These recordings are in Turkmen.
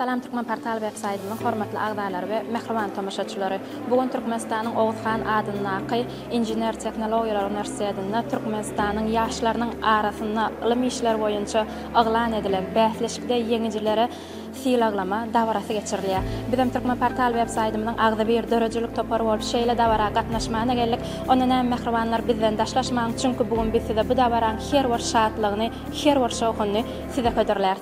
Salam Türkmen portal web-saytynyň hormatly agdalary we mehriban tamaşaçylary. Bugun Türkmenistanyň Oğuzhan adyny Injener Teknologiýalar Universitetinde Türkmenistanyň ýaşlarynyň arasynda ilim işler boýunça aglan edilen bäsleşikde ýeňijilere sylaglama dawarasy geçirilýär. Bizim Türkmen portal web-saytymyzyň agda bir dörejilik topary bolup şeýle dawara gatnaşmagyna geldik. Ondan mehribanlar bizden daşlaşmagyň çünki bugun biz size bu dawaraň her bir şatlygyny, her bir şowkyny size köderler.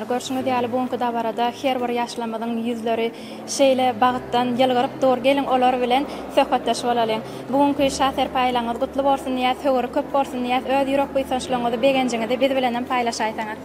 Görüşüňiz ýaly buňky dawarada her bir ýaşlamadyň ýüzleri şeýle bagytdan ýylgyryp dor geliň olar bilen söhbetleşip bolalym. Bugunky şahser paýlaňyz gutly bolsun diýip, höwüri köp bolsun diýip, öz ýürek goýsançlygyňyzy begenjiňizde biz bilen paýlaşaýsaňyz.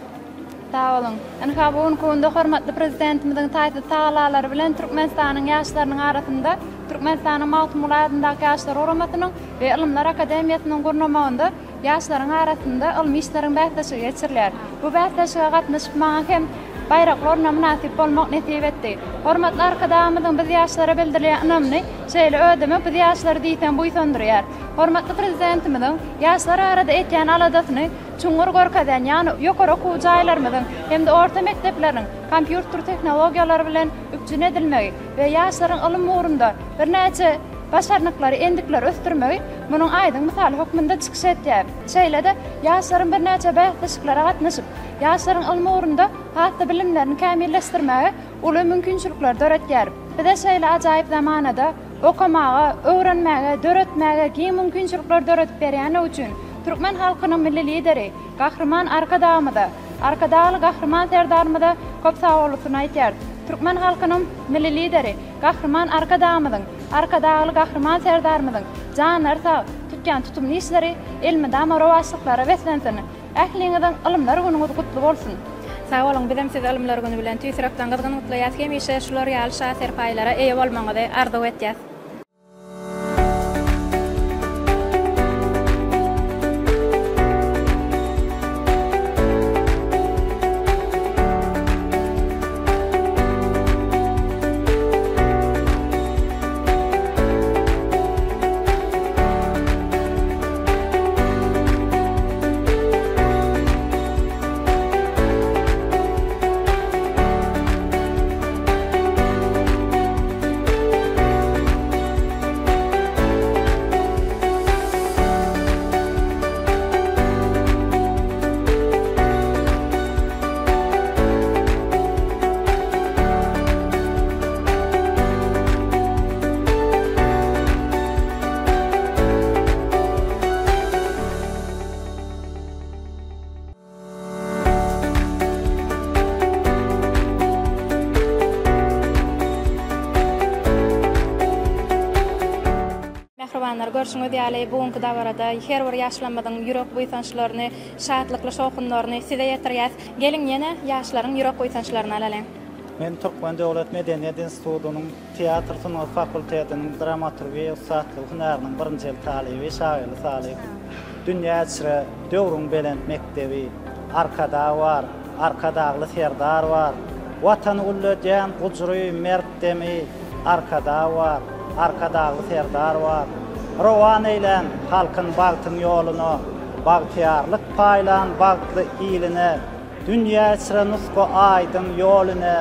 Sag bolun. Ene bugunky hormatly prezidentimiziň taýty taýlalary bilen Türkmenistanyň ýaşlarynyň arasynda Türkmenistanyň Mawtumuladyňdaky ýaşlar oramatynyň we Ilimler Akademiýasynyň gurnamagynda ýaşlaryň arasynda ilmi işleriň bähleşigi geçirilýär. Bu bähleşige gatnaşyp maňa hem baýraklarna münasip bolmak nesip etdi. Hormatly arkadaşlarymyzyň biz ýaşlara bildirilýän önemli şeýle ödeme biz ýaşlary diýsen buýsandyrýar. Hormatly prezidentimiziň ýaşlar arada etýän aladasyny çuňur görkezän, ýani ýokary okuw jaýlarymyzyň hem de orta mektepleriň kompýuter tehnologiýalary bilen üpjün edilmegi we ýaşlaryň ilim ugrunda bir näçe başarnyklary endikler östürmegi munyň aýdyň misaly hökmünde çykyş etýär. Şeýle-de ýaşlaryň bir näçe bähleşiklere gatnaşyp, ýaşlaryň ilmi ugrunda hatda bilimlerini kämilleşdirmäge uly mümkinçilikler döretýär. Bir de şeýle ajaýyp zamanada okamaga, öwrenmäge, döretmäge giň mümkinçilikler döretip berýän üçin Türkmen halkynyň milli lideri, gahrman arkadaly gahrman serdarymyda köp sag bolsuny aýtýar. Türkmen halkynyň milli lideri, gahrman arkadaly gahrman serdarymyzyň janar sag tutýan tutumly işleri, ilmi damara başlyklary weslensin. Ähliňiziň ilimler güňiňiz gutly bolsun. Sag bolun, bizim siz ilimler güni bilen tüýsürekden gyzgynlykly ýa hemişe şular ýaly şahser paýlara eýe bolmaňyzy arzu etýär. Görüşüňiz ýaly bugunky dawarada her bir ýaşlamadyň ýürek goýsançlaryny, şatlykly şowkunlaryny size ýetirýär. Geliň ýene ýaşlaryň ýürek goýsançlaryny alalyň. Men Türkmen Döwlet Medeniýet Institutynyň teatr sanat fakultetiniň dramaturgiýa ustatlyk hunarynyň birinji ýyl talyby şagyry Salih. Dünýäçe döwrüň belend mektebi, arkada bar, arkadagly serdar bar. Watan ullödýän gujry mertdemi arkada bar, arkadagly serdar bar. rowan eýlen halkyn bagtyň ýoluny bagtyarlyk paýlan bagtly iline dünýä içre nusko aýdym ýoluny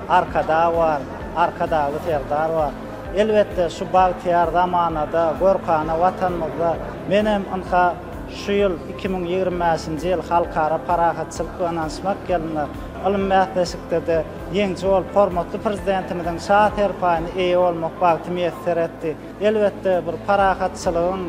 arkada var, arkadagy serdar var. Elbetde şu bagtyar zamanada gorkana watanymyzda menem anha şu ýyl 2025-nji ýyl halkara parahatçylyk ananşmak geldi. Alym mähleşikde de ýeňçi bol formatly prezidentimiziň şaher paýyny eýe bolmak bagty meýser etdi. Elbetde bir parahatçylygyň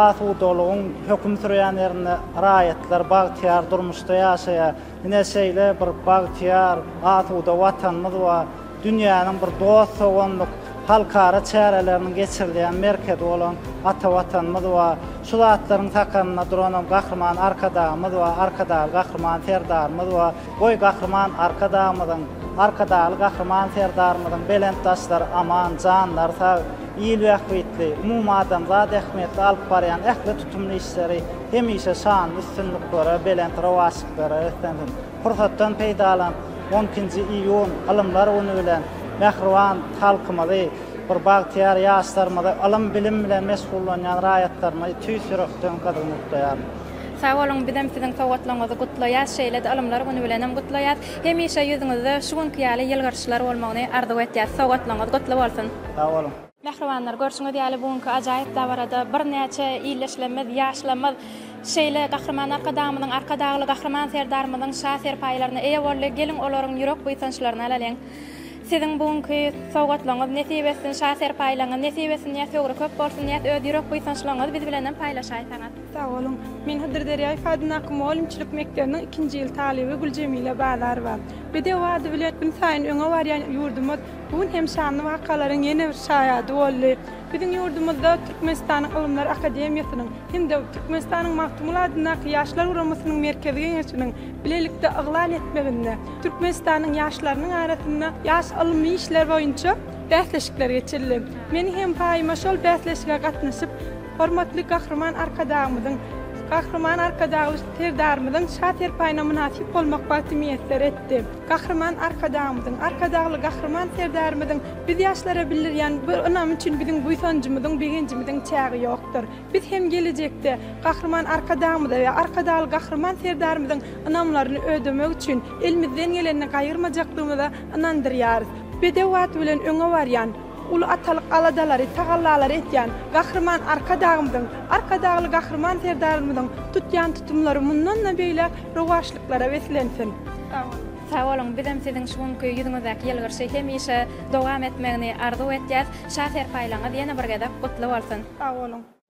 asudalygyň höküm sürýänlerine raýatlar bagtyar durmuşda ýaşaýa. Ine şeýle bir bagtyar asuda watanymyz we dünýäniň bir dost soňluk halkara çäreleriniň geçirilýän merkezi bolan ata watanymyz we şu zatlaryň takanyna duranan gahrman arkadamyz we arkadaly gahrman serdarymyz we goý gahrman arkadamyzyň arkadaly gahrman serdarymyzyň belentdaşlar aman janlar sag ýyl wagtly umumy adamzat ähmiýetli alyp barýan ähli tutumly işleri hemişe şanly üstünliklere belent rawaşyklary ötenden pursatdan peýdalan 10-nji iýun alymlar ony bilen Mehriwan halkymyzy bir bagtyar ýaşlarymyzy alym bilim bilen meşgullanýan raýatlaryny tüýsürekden gadymykdaýar. Sağ olun, bizim sizin sowgatlaryňyzy gutlaýar, şeýle alymlar güni bilen hem gutlaýar. Hemişe ýüzüňizde şu günkü ýaly ýylgyrşylar bolmagyny arzu etýär. Sowgatlaryňyz gutly bolsun. Sağ olun. Mehriwanlar, görüşüňiz ýaly bugunky ajaýyp dabarada bir näçe iýleşlemez, ýaşlamaz şeýle gahrman arkadamynyň arkadagly gahrman serdarymynyň şaher paýlaryny eýe bolle gelin olaryň ýürek buýsançlaryny alalaň. Sizin bugunky sowgatlaryňyz nesip etsin, şaher paýlaryňyz nesip etsin, ýa söwre köp bolsun, ýa öýde ýürek buýsançlaryňyz biz bilen paýlaşaýsaňyz. Sağ olun. Men Hıdırderýa Fadyn Akymow olimçilik mekdebiniň 2-nji ýyl talibi Gülcemile Balarova. Bede wady bilen gün saýyn öňe barýan ýurdumyz bugun hem şanly wakalaryň ýene bir şaýady boldy. Biziň ýurdumyzda Türkmenistanyň Ilymlar Akademiýasynyň hem-de Türkmenistanyň Maktumul adyndaky ýaşlar uramasynyň merkezi geňeşiniň bilelikde iglal etmeginde Türkmenistanyň ýaşlarynyň arasynda ýaş ilmi işler boýunça bähleşikler geçirildi. Men hem paýyma şol bähleşige gatnaşyp hormatly gahrman arkadamyzyň gahrman arkadagy serdarymyzyň şaher paýyna münasip bolmak bagty meýser etdi. Gahrman arkadamyzyň arkadagly gahrman serdarymyzyň biz ýaşlara bildirýän bir önam üçin biziň buýsanjymyzyň begenjimyziň çägi ýokdur. Biz hem gelecekde gahrman arkadamyzy we arkadaly gahrman serdarymyzyň önamlaryny ödemek üçin elimizden geleni gaýyrmajaklygymyza inandyrýarys. Bede wagt bilen öňe barýan ulu atalyk aladalary, tagallalary etýän gahrman arkadagymyzyň, arkadagly gahrman serdarymyzyň tutýan tutumlary mundan beýle rowaşlyklara wesilensin. Sağ olun, bizim sizin şu günkü ýüzüňizdäki ýylgyrşy hemişe dowam etmegini arzu etýäs. Şaher paýlaryňyz ýene bir gezek gutly bolsun. Sağ olun.